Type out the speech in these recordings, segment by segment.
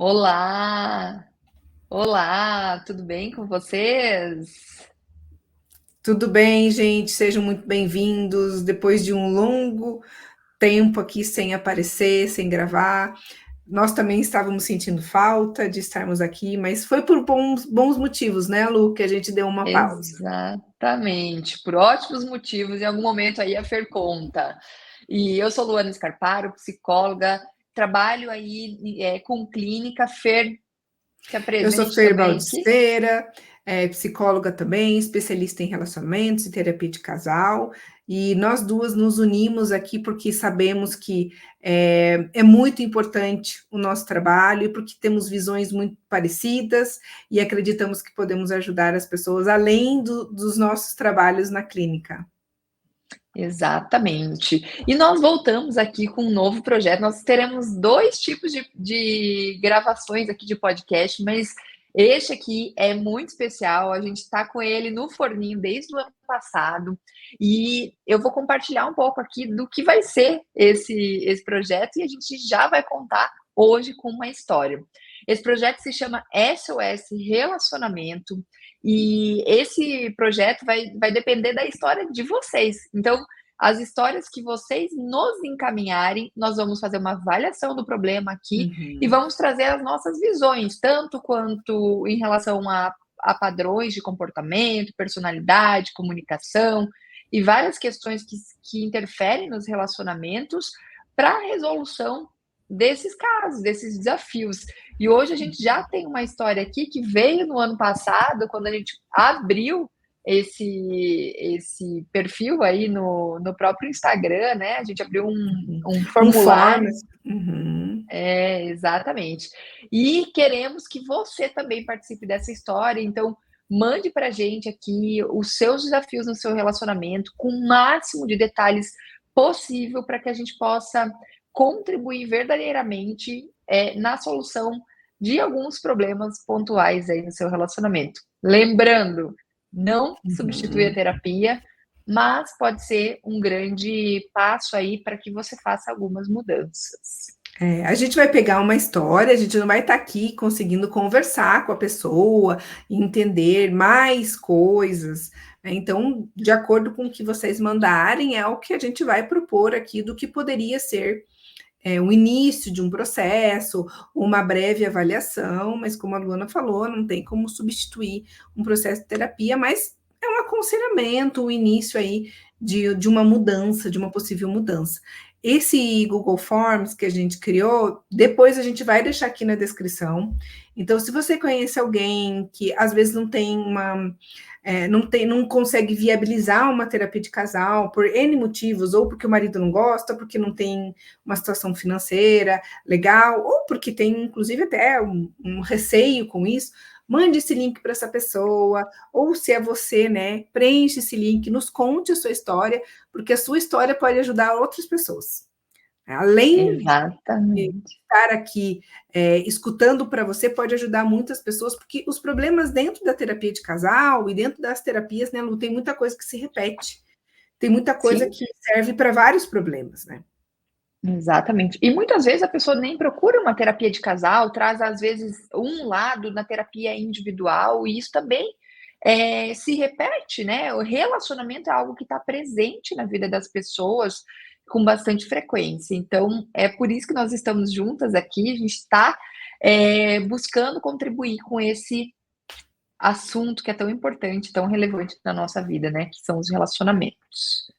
Olá! Olá, tudo bem com vocês? Tudo bem, gente? Sejam muito bem-vindos. Depois de um longo tempo aqui sem aparecer, sem gravar, nós também estávamos sentindo falta de estarmos aqui, mas foi por bons motivos, né, Lu, que a gente deu uma pausa. Exatamente, por ótimos motivos, em algum momento aí a Fer conta. E eu sou Luana Scarparo, psicóloga, trabalho aí com clínica. Fer, se Eu sou apresente Fer também aqui. Baldiceira, psicóloga também, especialista em relacionamentos e terapia de casal, e nós duas nos unimos aqui porque sabemos que é muito importante o nosso trabalho, e porque temos visões muito parecidas, e acreditamos que podemos ajudar as pessoas além dos nossos trabalhos na clínica. Exatamente. E nós voltamos aqui com um novo projeto. Nós teremos dois tipos de gravações aqui de podcast, mas este aqui é muito especial. A gente está com ele no forninho desde o ano passado e eu vou compartilhar um pouco aqui do que vai ser esse projeto e a gente já vai contar hoje com uma história. Esse projeto se chama SOS Relacionamento. E esse projeto vai depender da história de vocês. Então, as histórias que vocês nos encaminharem, nós vamos fazer uma avaliação do problema aqui e Uhum. vamos trazer as nossas visões, tanto quanto em relação a padrões de comportamento, personalidade, comunicação e várias questões que interferem nos relacionamentos para a resolução desses casos, desses desafios. E hoje a gente já tem uma história aqui que veio no ano passado, quando a gente abriu esse perfil aí no próprio Instagram, né? A gente abriu um Um forma. formulário. Uhum. É, exatamente. E queremos que você também participe dessa história, então mande para a gente aqui os seus desafios no seu relacionamento, com o máximo de detalhes possível, para que a gente possa contribuir verdadeiramente na solução de alguns problemas pontuais aí no seu relacionamento. Lembrando, não substitui a Uhum. terapia, mas pode ser um grande passo aí para que você faça algumas mudanças. A gente vai pegar uma história, a gente não vai estar aqui conseguindo conversar com a pessoa, entender mais coisas, né? Então, de acordo com o que vocês mandarem, é o que a gente vai propor aqui do que poderia ser o início de um processo, uma breve avaliação, mas como a Luana falou, não tem como substituir um processo de terapia, mas é um aconselhamento, o início aí de uma mudança, de uma possível mudança. Esse Google Forms que a gente criou, depois a gente vai deixar aqui na descrição. Então, se você conhece alguém que às vezes não tem uma não consegue viabilizar uma terapia de casal por N motivos, ou porque o marido não gosta, porque não tem uma situação financeira legal, ou porque tem, inclusive, até um receio com isso, mande esse link para essa pessoa, ou se é você, né, preenche esse link, nos conte a sua história, porque a sua história pode ajudar outras pessoas. Além de Exatamente. estar aqui escutando para você, pode ajudar muitas pessoas, porque os problemas dentro da terapia de casal e dentro das terapias, né, Lu, tem muita coisa que se repete, tem muita coisa Sim, que serve para vários problemas, né? exatamente. E muitas vezes a pessoa nem procura uma terapia de casal, traz às vezes um lado na terapia individual, e isso também se repete, né? O relacionamento é algo que está presente na vida das pessoas com bastante frequência. Então, é por isso que nós estamos juntas aqui, a gente está buscando contribuir com esse assunto que é tão importante, tão relevante na nossa vida, né? Que são os relacionamentos.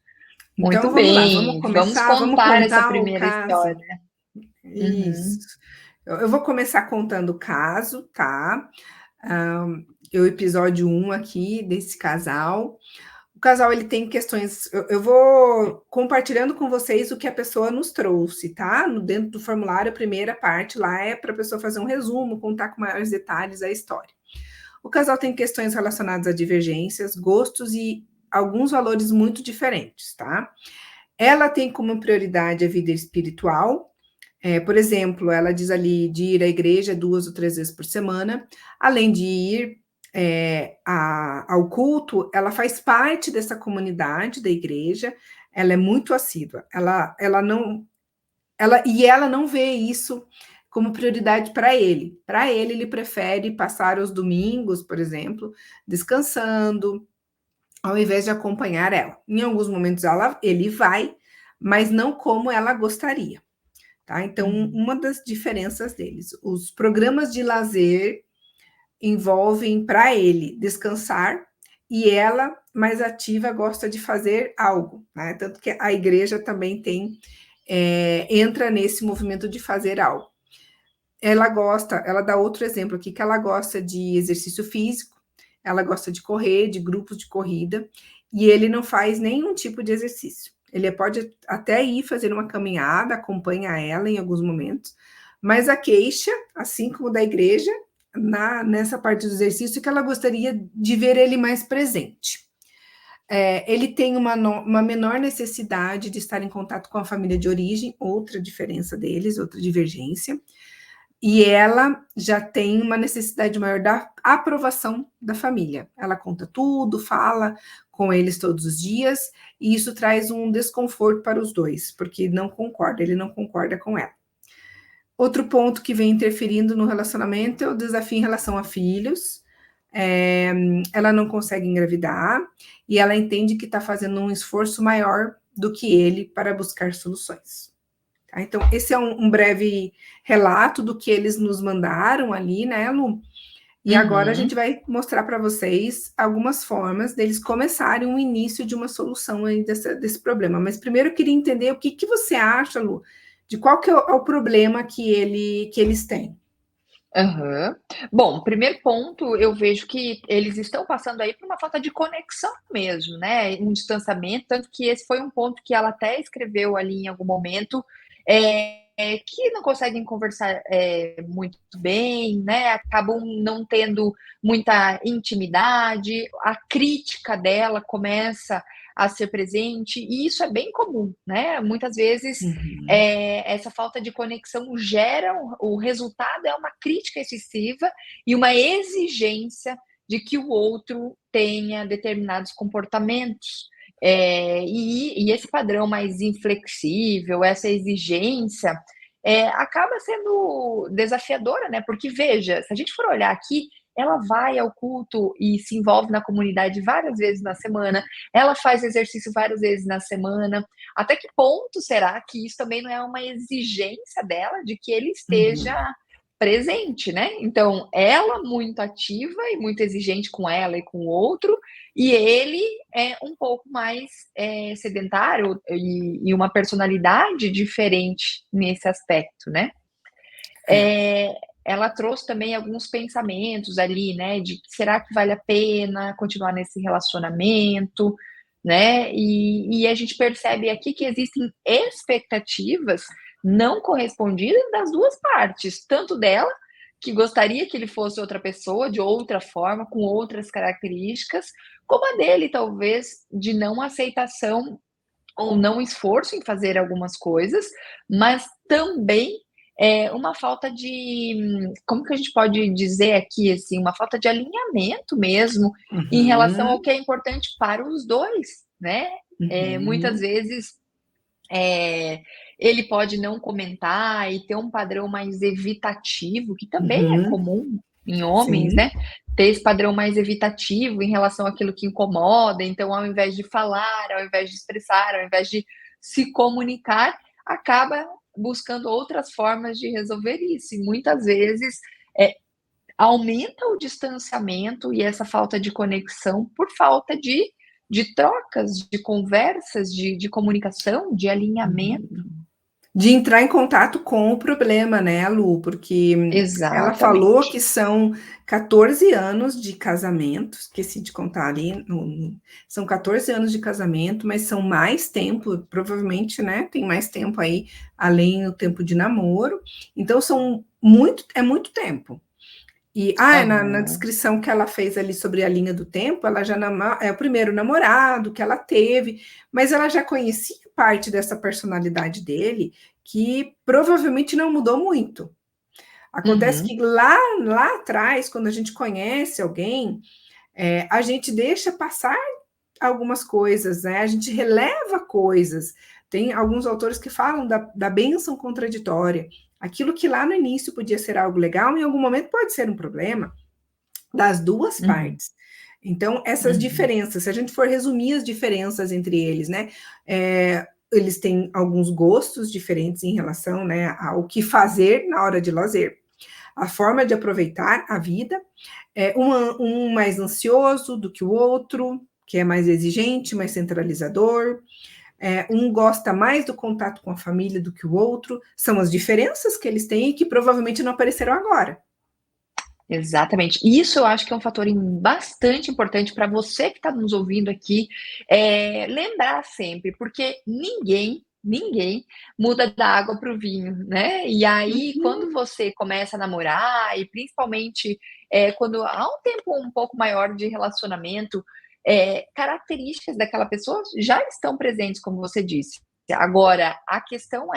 Muito Muito vamos lá, bem, vamos vamos contar essa contar o primeira caso. história. Isso. Uhum. Eu vou começar contando o caso, tá? O episódio um aqui desse casal. O casal ele tem questões. Eu vou compartilhando com vocês o que a pessoa nos trouxe, tá? Dentro do formulário, a primeira parte lá é para a pessoa fazer um resumo, contar com maiores detalhes a história. O casal tem questões relacionadas a divergências, gostos e alguns valores muito diferentes, tá? Ela tem como prioridade a vida espiritual. Por exemplo, ela diz ali de ir à igreja 2 ou 3 vezes por semana, além de ir ao culto, ela faz parte dessa comunidade da igreja, ela é muito assídua, ela não vê isso como prioridade para ele. Para ele, ele prefere passar os domingos, por exemplo, descansando, ao invés de acompanhar ela. Em alguns momentos ele vai, mas não como ela gostaria. Tá? Então, uma das diferenças deles, os programas de lazer envolvem para ele descansar e ela, mais ativa, gosta de fazer algo, né? Tanto que a igreja também entra nesse movimento de fazer algo. Ela dá outro exemplo aqui, que ela gosta de exercício físico, ela gosta de correr, de grupos de corrida, e ele não faz nenhum tipo de exercício. Ele pode até ir fazer uma caminhada, acompanha ela em alguns momentos, mas a queixa, assim como da igreja, nessa parte do exercício, que ela gostaria de ver ele mais presente. Ele tem uma menor necessidade de estar em contato com a família de origem, outra diferença deles, outra divergência. E ela já tem uma necessidade maior da aprovação da família. Ela conta tudo, fala com eles todos os dias, e isso traz um desconforto para os dois, porque ele não concorda com ela. Outro ponto que vem interferindo no relacionamento é o desafio em relação a filhos. Ela não consegue engravidar, e ela entende que está fazendo um esforço maior do que ele para buscar soluções. Então, esse é um breve relato do que eles nos mandaram ali, né, Lu? E agora a gente vai mostrar para vocês algumas formas deles começarem o início de uma solução aí desse problema. Mas primeiro eu queria entender o que você acha, Lu, de qual que é o problema que eles têm. Bom, primeiro ponto, eu vejo que eles estão passando aí por uma falta de conexão mesmo, né? Um distanciamento, tanto que esse foi um ponto que ela até escreveu ali em algum momento, que não conseguem conversar muito bem, né? Acabam não tendo muita intimidade, a crítica dela começa a ser presente, e isso é bem comum, né? Muitas vezes essa falta de conexão gera o resultado é uma crítica excessiva e uma exigência de que o outro tenha determinados comportamentos. E esse padrão mais inflexível, essa exigência, acaba sendo desafiadora, né? Porque, veja, se a gente for olhar aqui, ela vai ao culto e se envolve na comunidade várias vezes na semana, ela faz exercício várias vezes na semana. Até que ponto será que isso também não é uma exigência dela de que ele esteja presente, né? Então, ela muito ativa e muito exigente com ela e com o outro, e ele é um pouco mais sedentário e uma personalidade diferente nesse aspecto, né? Ela trouxe também alguns pensamentos ali, né, de será que vale a pena continuar nesse relacionamento, né, e a gente percebe aqui que existem expectativas não correspondidas das duas partes, tanto dela, que gostaria que ele fosse outra pessoa, de outra forma, com outras características, como a dele, talvez, de não aceitação ou não esforço em fazer algumas coisas, mas também uma falta de, como que a gente pode dizer aqui, assim, uma falta de alinhamento mesmo em relação ao que é importante para os dois, né? Muitas vezes ele pode não comentar e ter um padrão mais evitativo, que também é comum em homens, Sim. né? Ter esse padrão mais evitativo em relação àquilo que incomoda. Então, ao invés de falar, ao invés de expressar, ao invés de se comunicar, acaba buscando outras formas de resolver isso. E muitas vezes aumenta o distanciamento e essa falta de conexão por falta de trocas, de conversas, de comunicação, de alinhamento. De entrar em contato com o problema, né, Lu? Porque ela falou Exatamente. que são 14 anos de casamento, esqueci de contar ali, são 14 anos de casamento, mas são mais tempo, provavelmente, né, tem mais tempo aí, além do tempo de namoro, então é muito tempo. E na descrição que ela fez ali sobre a linha do tempo, ela já é o primeiro namorado que ela teve, mas ela já conhecia parte dessa personalidade dele, que provavelmente não mudou muito. Acontece que lá atrás, quando a gente conhece alguém, a gente deixa passar algumas coisas, né? A gente releva coisas. Tem alguns autores que falam da bênção contraditória. Aquilo que lá no início podia ser algo legal, em algum momento pode ser um problema das duas partes. Então, essas diferenças, se a gente for resumir as diferenças entre eles, né? Eles têm alguns gostos diferentes em relação, né, ao que fazer na hora de lazer, a forma de aproveitar a vida, um mais ansioso do que o outro, que é mais exigente, mais centralizador, um gosta mais do contato com a família do que o outro, são as diferenças que eles têm e que provavelmente não apareceram agora. Exatamente. Isso eu acho que é um fator bastante importante para você que está nos ouvindo aqui, lembrar sempre, porque ninguém muda da água para o vinho, né? E aí, quando você começa a namorar, e principalmente quando há um tempo um pouco maior de relacionamento, características daquela pessoa já estão presentes, como você disse. Agora, a questão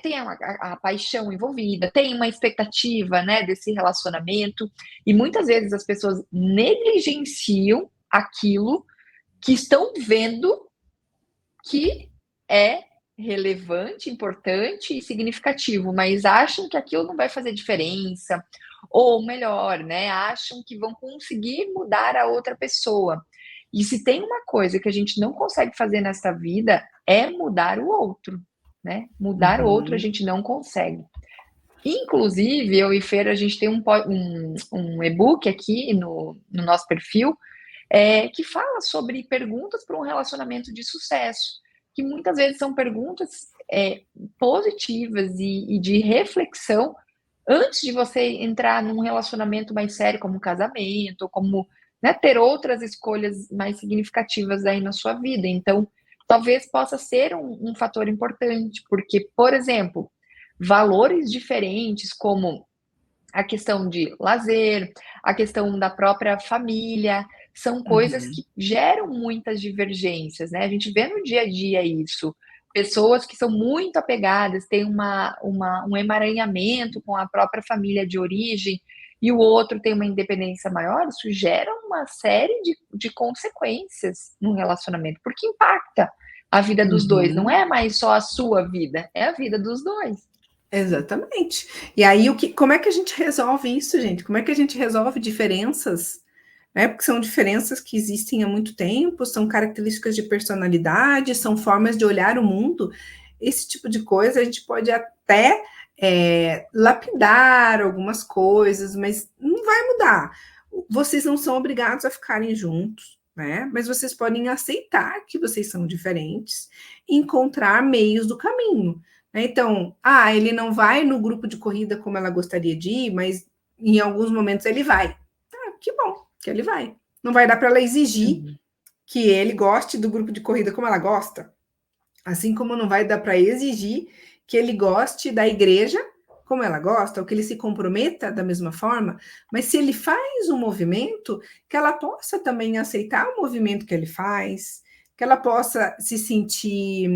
tem a paixão envolvida, tem uma expectativa, né, desse relacionamento, e muitas vezes as pessoas negligenciam aquilo que estão vendo que é relevante, importante e significativo, mas acham que aquilo não vai fazer diferença, ou melhor, né, acham que vão conseguir mudar a outra pessoa. E se tem uma coisa que a gente não consegue fazer nessa vida, é mudar o outro. Né? Mudar o outro a gente não consegue. Inclusive, eu e Fer, a gente tem um e-book aqui no nosso perfil que fala sobre perguntas para um relacionamento de sucesso, que muitas vezes são perguntas positivas e de reflexão antes de você entrar num relacionamento mais sério, como um casamento, ou como, né, ter outras escolhas mais significativas aí na sua vida. Então, talvez possa ser um fator importante, porque, por exemplo, valores diferentes, como a questão de lazer, a questão da própria família, são coisas que geram muitas divergências, né? A gente vê no dia a dia isso. Pessoas que são muito apegadas, têm um emaranhamento com a própria família de origem, e o outro tem uma independência maior, isso gera uma série de consequências no relacionamento, porque impacta a vida dos dois, não é mais só a sua vida, é a vida dos dois. Exatamente. E aí, como é que a gente resolve isso, gente? Como é que a gente resolve diferenças? Né? Porque são diferenças que existem há muito tempo, são características de personalidade, são formas de olhar o mundo. Esse tipo de coisa a gente pode até lapidar algumas coisas, mas não vai mudar. Vocês não são obrigados a ficarem juntos, né? Mas vocês podem aceitar que vocês são diferentes e encontrar meios do caminho. Então, ele não vai no grupo de corrida como ela gostaria de ir, mas em alguns momentos ele vai. Que bom que ele vai. Não vai dar para ela exigir que ele goste do grupo de corrida como ela gosta. Assim como não vai dar para exigir que ele goste da igreja como ela gosta, ou que ele se comprometa da mesma forma, mas se ele faz um movimento, que ela possa também aceitar o movimento que ele faz, que ela possa se sentir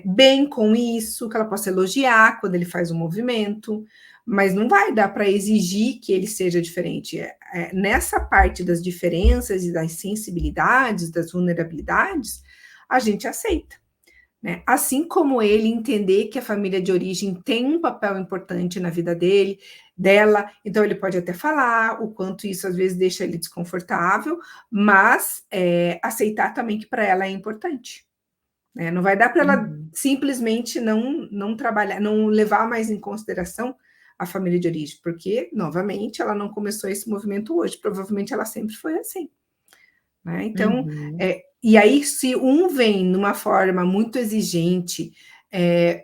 bem com isso, que ela possa elogiar quando ele faz um movimento, mas não vai dar para exigir que ele seja diferente. Nessa parte das diferenças e das sensibilidades, das vulnerabilidades, a gente aceita. Né? Assim como ele entender que a família de origem tem um papel importante na vida dela, então ele pode até falar o quanto isso às vezes deixa ele desconfortável, mas aceitar também que para ela é importante. Né? Não vai dar para ela simplesmente não trabalhar, não levar mais em consideração a família de origem, porque, novamente, ela não começou esse movimento hoje, provavelmente ela sempre foi assim. Né? Então, e aí, se um vem numa forma muito exigente,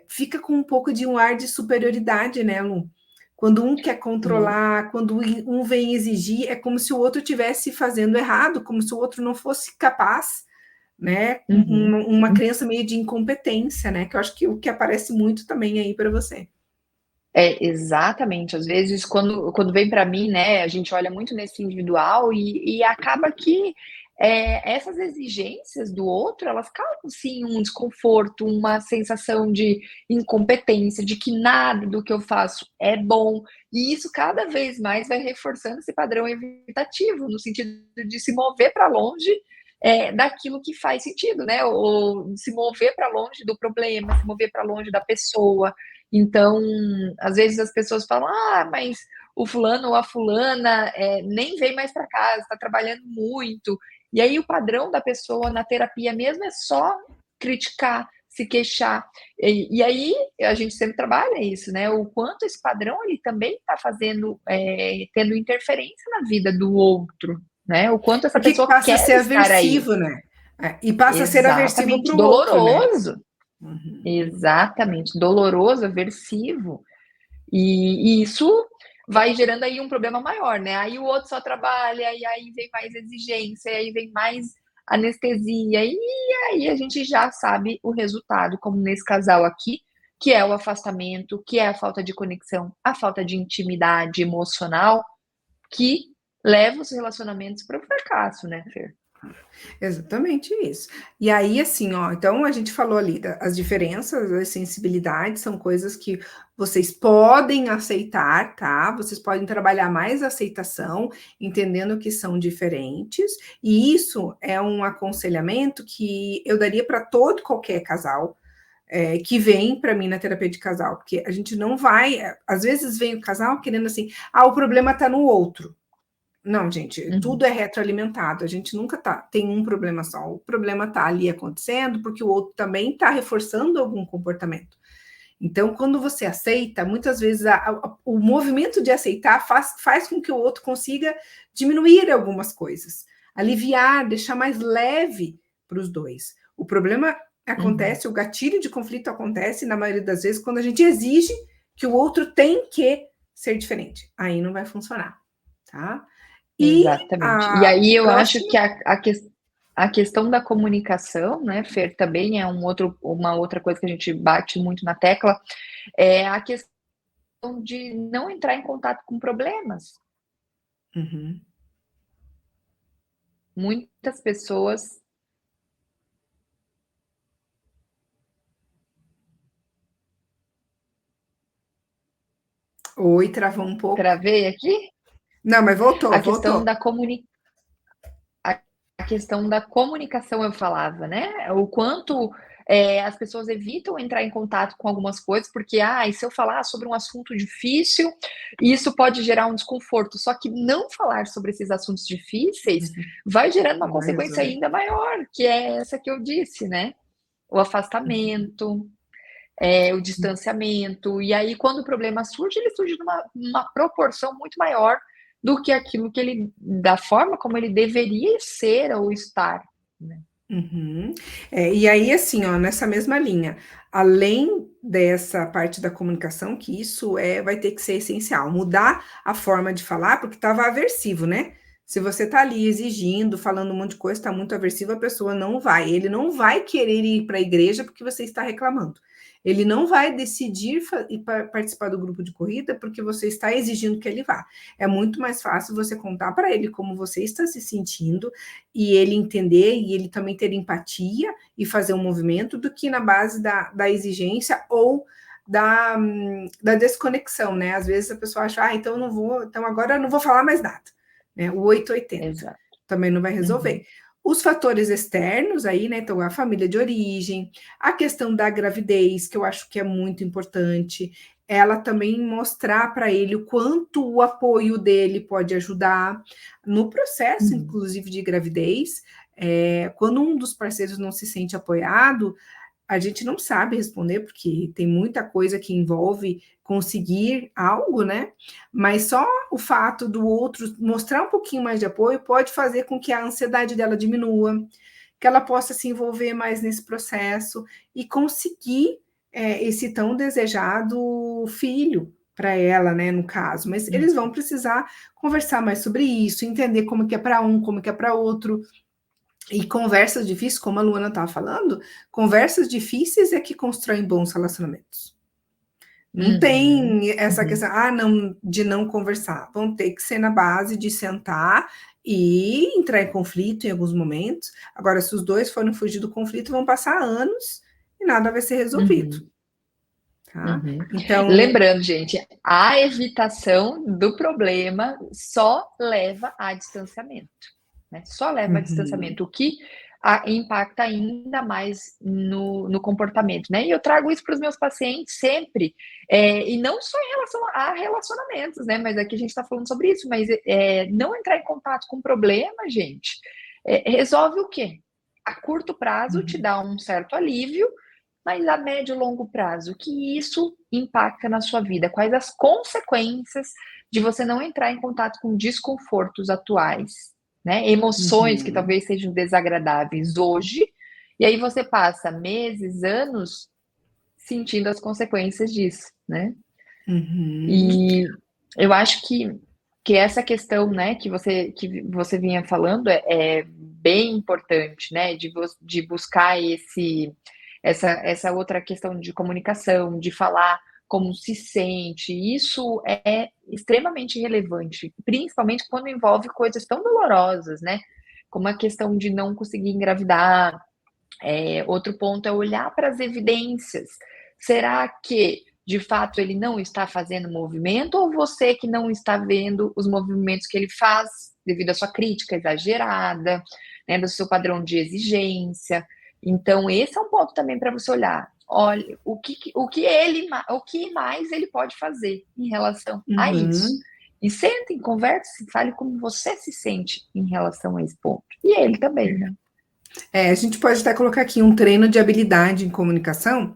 fica com um pouco de um ar de superioridade, né, Lu? Quando um quer controlar, quando um vem exigir, é como se o outro estivesse fazendo errado, como se o outro não fosse capaz, né? Uma crença meio de incompetência, né? Que eu acho que o que aparece muito também aí para você. Exatamente. Às vezes, quando vem para mim, né, a gente olha muito nesse individual e acaba que essas exigências do outro, elas causam, sim, um desconforto, uma sensação de incompetência, de que nada do que eu faço é bom, e isso cada vez mais vai reforçando esse padrão evitativo, no sentido de se mover para longe daquilo que faz sentido, né? Ou se mover para longe do problema, se mover para longe da pessoa. Então, às vezes as pessoas falam, mas o fulano ou a fulana nem vem mais para casa, está trabalhando muito. E aí o padrão da pessoa na terapia mesmo é só criticar, se queixar. E aí a gente sempre trabalha isso, né? O quanto esse padrão ele também está fazendo, tendo interferência na vida do outro, né? O quanto essa Porque pessoa passa a quer ser estar aí. aversivo, né? E passa a ser aversivo Exatamente, para o outro, né? doloroso. Uhum. Exatamente, doloroso, aversivo. E isso vai gerando aí um problema maior, né? Aí o outro só trabalha, e aí vem mais exigência, e aí vem mais anestesia, e aí a gente já sabe o resultado, como nesse casal aqui, que é o afastamento, que é a falta de conexão, a falta de intimidade emocional, que leva os relacionamentos para o fracasso, né, Fer? Exatamente isso. E aí, assim, ó, então a gente falou ali das diferenças, as sensibilidades, são coisas que vocês podem aceitar, tá? Vocês podem trabalhar mais a aceitação, entendendo que são diferentes, e isso é um aconselhamento que eu daria para todo e qualquer casal. Que vem para mim na terapia de casal, porque a gente não vai, às vezes vem o casal querendo assim, o problema está no outro. Não, gente, tudo é retroalimentado. A gente nunca tem um problema só. O problema está ali acontecendo porque o outro também está reforçando algum comportamento. Então, quando você aceita, muitas vezes o movimento de aceitar faz com que o outro consiga diminuir algumas coisas, aliviar, deixar mais leve para os dois. O problema acontece, o gatilho de conflito acontece, na maioria das vezes, quando a gente exige que o outro tem que ser diferente. Aí não vai funcionar, tá? E Exatamente. E a aí eu acho próxima. que a questão da comunicação, né, Fer, também é uma outra coisa que a gente bate muito na tecla, é a questão de não entrar em contato com problemas. Uhum. Muitas pessoas. Oi, travou um pouco. Travei aqui? Não, mas voltou, A questão voltou. da a questão da comunicação eu falava, né? O quanto as pessoas evitam entrar em contato com algumas coisas, porque, e se eu falar sobre um assunto difícil, isso pode gerar um desconforto. Só que não falar sobre esses assuntos difíceis vai gerando uma Não vai consequência resolver. ainda maior, que é essa que eu disse, né? O afastamento, o distanciamento. E aí, quando o problema surge, ele surge numa proporção muito maior do que aquilo que ele, da forma como ele deveria ser ou estar, né? Uhum. E aí, assim, ó, nessa mesma linha, além dessa parte da comunicação, que isso vai ter que ser essencial, mudar a forma de falar, porque estava aversivo, né? Se você tá ali exigindo, falando um monte de coisa, está muito aversivo, a pessoa não vai. Ele não vai querer ir para a igreja porque você está reclamando. Ele não vai decidir ir participar do grupo de corrida porque você está exigindo que ele vá. É muito mais fácil você contar para ele como você está se sentindo e ele entender e ele também ter empatia e fazer um movimento do que na base da exigência ou da desconexão, né? Às vezes a pessoa acha, então eu não vou, então agora eu não vou falar mais nada, né? O 880 Exato. também não vai resolver. Uhum. Os fatores externos aí, né? Então, a família de origem, a questão da gravidez, que eu acho que é muito importante, ela também mostrar para ele o quanto o apoio dele pode ajudar no processo, Uhum. inclusive de gravidez. Quando um dos parceiros não se sente apoiado, a gente não sabe responder, porque tem muita coisa que envolve conseguir algo, né? Mas só o fato do outro mostrar um pouquinho mais de apoio pode fazer com que a ansiedade dela diminua, que ela possa se envolver mais nesse processo e conseguir esse tão desejado filho para ela, né, no caso. Mas eles vão precisar conversar mais sobre isso, entender como que é para um, como que é para outro. E conversas difíceis, como a Luana estava falando, conversas difíceis é que constroem bons relacionamentos. Não Uhum. tem essa Uhum. questão, não, de não conversar. Vão ter que ser na base de sentar e entrar em conflito em alguns momentos. Agora, se os dois forem fugir do conflito, vão passar anos e nada vai ser resolvido. Uhum. Tá? Uhum. Então, Lembrando, gente, a evitação do problema só leva a distanciamento, né? Só leva a uhum, distanciamento. O que impacta ainda mais no comportamento, né? E eu trago isso para os meus pacientes sempre, e não só em relação a relacionamentos, né? Mas aqui a gente está falando sobre isso, mas não entrar em contato com problema, gente, resolve o quê? A curto prazo te dá um certo alívio, mas a médio e longo prazo, o que isso impacta na sua vida? Quais as consequências de você não entrar em contato com desconfortos atuais, né? Emoções que talvez sejam desagradáveis hoje, e aí você passa meses, anos sentindo as consequências disso, né? E eu acho que essa questão, né, que você vinha falando é bem importante, né, de buscar essa outra questão de comunicação, de falar como se sente. Isso é extremamente relevante, principalmente quando envolve coisas tão dolorosas, né, como a questão de não conseguir engravidar. Outro ponto é olhar para as evidências. Será que de fato ele não está fazendo movimento, ou você que não está vendo os movimentos que ele faz devido à sua crítica exagerada, né, do seu padrão de exigência? Então, esse é um ponto também para você olhar. Olha, o que mais ele pode fazer em relação a isso? E sentem, converse, fale como você se sente em relação a esse ponto. E ele também, né? A gente pode até colocar aqui um treino de habilidade em comunicação,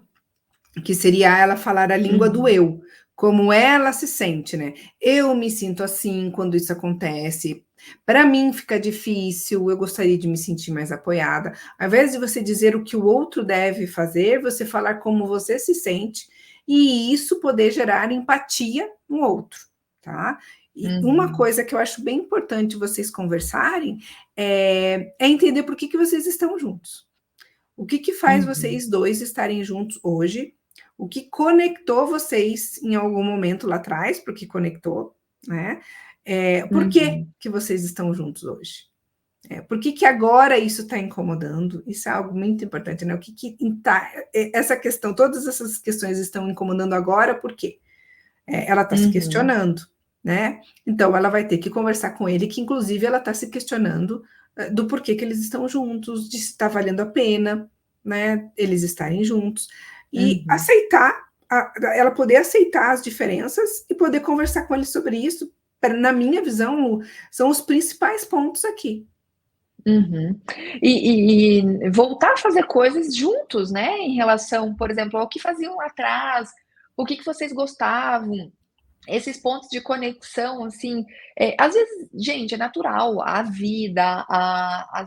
que seria ela falar a língua do eu, como ela se sente, né? Eu me sinto assim quando isso acontece. Para mim fica difícil, eu gostaria de me sentir mais apoiada. Ao invés de você dizer o que o outro deve fazer, você falar como você se sente, e isso poder gerar empatia no outro, tá? E uma coisa que eu acho bem importante vocês conversarem é entender por que vocês estão juntos. O que faz vocês dois estarem juntos hoje? O que conectou vocês em algum momento lá atrás, porque conectou, né? Por que vocês estão juntos hoje? Por que agora isso está incomodando? Isso é algo muito importante, né? Essa questão, todas essas questões estão incomodando agora, por quê? Ela está se questionando, né? Então, ela vai ter que conversar com ele, que inclusive ela está se questionando do porquê que eles estão juntos, de se está valendo a pena, né? Eles estarem juntos. E aceitar, ela poder aceitar as diferenças e poder conversar com ele sobre isso. Na minha visão, são os principais pontos aqui. E voltar a fazer coisas juntos, né? Em relação, por exemplo, ao que faziam lá atrás, o que vocês gostavam, esses pontos de conexão, assim, às vezes, gente, é natural, a vida, a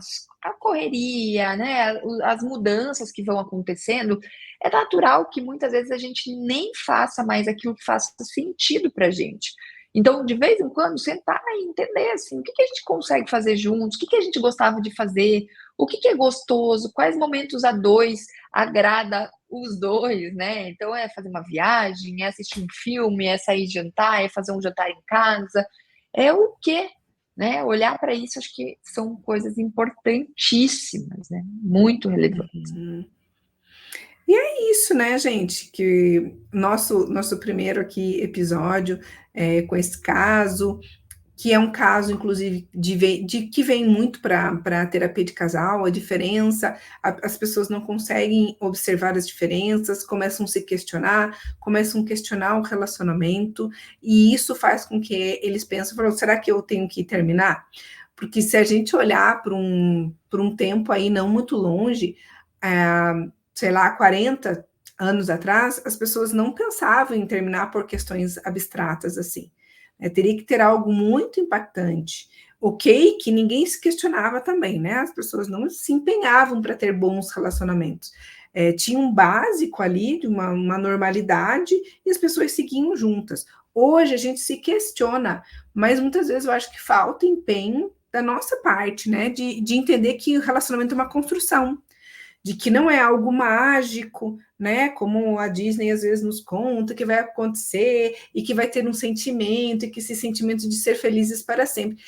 correria, né? As mudanças que vão acontecendo, é natural que muitas vezes a gente nem faça mais aquilo que faça sentido pra gente. Então, de vez em quando, sentar e entender, assim, o que a gente consegue fazer juntos, o que a gente gostava de fazer, o que é gostoso, quais momentos a dois agrada os dois, né? Então, é fazer uma viagem, é assistir um filme, é sair jantar, é fazer um jantar em casa, é o quê? Né? Olhar para isso, acho que são coisas importantíssimas, né? Muito relevantes. E é isso, né, gente? Que nosso primeiro aqui episódio com esse caso, que é um caso, inclusive, que vem muito para a terapia de casal, a diferença, as pessoas não conseguem observar as diferenças, começam a se questionar, começam a questionar o relacionamento, e isso faz com que eles pensem, será que eu tenho que terminar? Porque se a gente olhar por um tempo aí não muito longe, sei lá, 40 anos atrás, as pessoas não pensavam em terminar por questões abstratas assim. Teria que ter algo muito impactante. Ok, que ninguém se questionava também, né? As pessoas não se empenhavam para ter bons relacionamentos. Tinha um básico ali, de uma normalidade, e as pessoas seguiam juntas. Hoje a gente se questiona, mas muitas vezes eu acho que falta empenho da nossa parte, né? De entender que o relacionamento é uma construção, de que não é algo mágico, né? Como a Disney às vezes nos conta que vai acontecer e que vai ter um sentimento e que esse sentimento de ser felizes para sempre.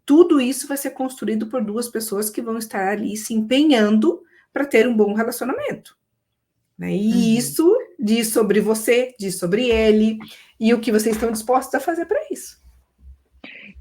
Tudo isso vai ser construído por duas pessoas que vão estar ali se empenhando para ter um bom relacionamento. Né? E isso diz sobre você, diz sobre ele e o que vocês estão dispostos a fazer para isso.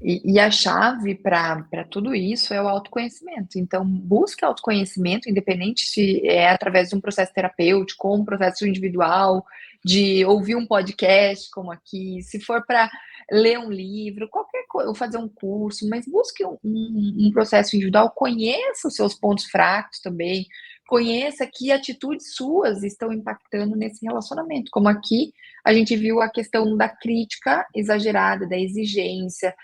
E a chave para tudo isso é o autoconhecimento. Então, busque autoconhecimento, independente se é através de um processo terapêutico ou um processo individual, de ouvir um podcast como aqui, se for para ler um livro, qualquer coisa, ou fazer um curso, mas busque um processo individual, conheça os seus pontos fracos também, conheça que atitudes suas estão impactando nesse relacionamento. Como aqui, a gente viu a questão da crítica exagerada, da exigência,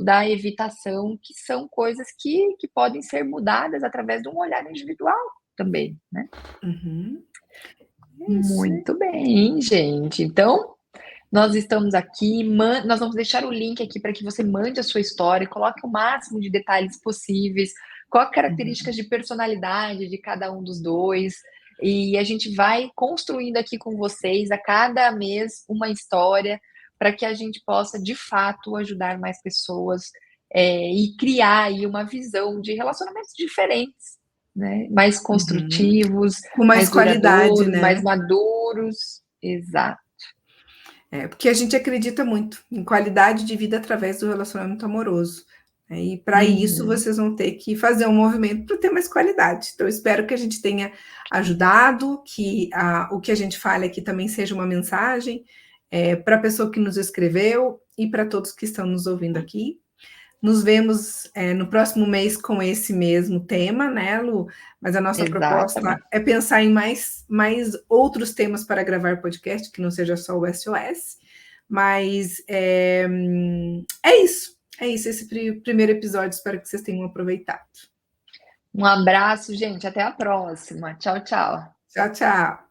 da evitação, que são coisas que podem ser mudadas através de um olhar individual também, né? Uhum. É isso. Muito bem, gente. Então, nós estamos aqui, nós vamos deixar o link aqui para que você mande a sua história, coloque o máximo de detalhes possíveis, quais características de personalidade de cada um dos dois, e a gente vai construindo aqui com vocês a cada mês uma história para que a gente possa, de fato, ajudar mais pessoas e criar aí uma visão de relacionamentos diferentes, né? Mais construtivos, Com mais mais qualidade, duradouros, né? mais maduros. Exato. Porque a gente acredita muito em qualidade de vida através do relacionamento amoroso. E para isso vocês vão ter que fazer um movimento para ter mais qualidade. Então, eu espero que a gente tenha ajudado, que o que a gente fale aqui também seja uma mensagem para a pessoa que nos escreveu e para todos que estão nos ouvindo aqui. Nos vemos no próximo mês com esse mesmo tema, né, Lu? Mas a nossa proposta é pensar em mais outros temas para gravar podcast, que não seja só o SOS. Mas é isso. É isso, esse primeiro episódio. Espero que vocês tenham aproveitado. Um abraço, gente. Até a próxima. Tchau, tchau. Tchau, tchau.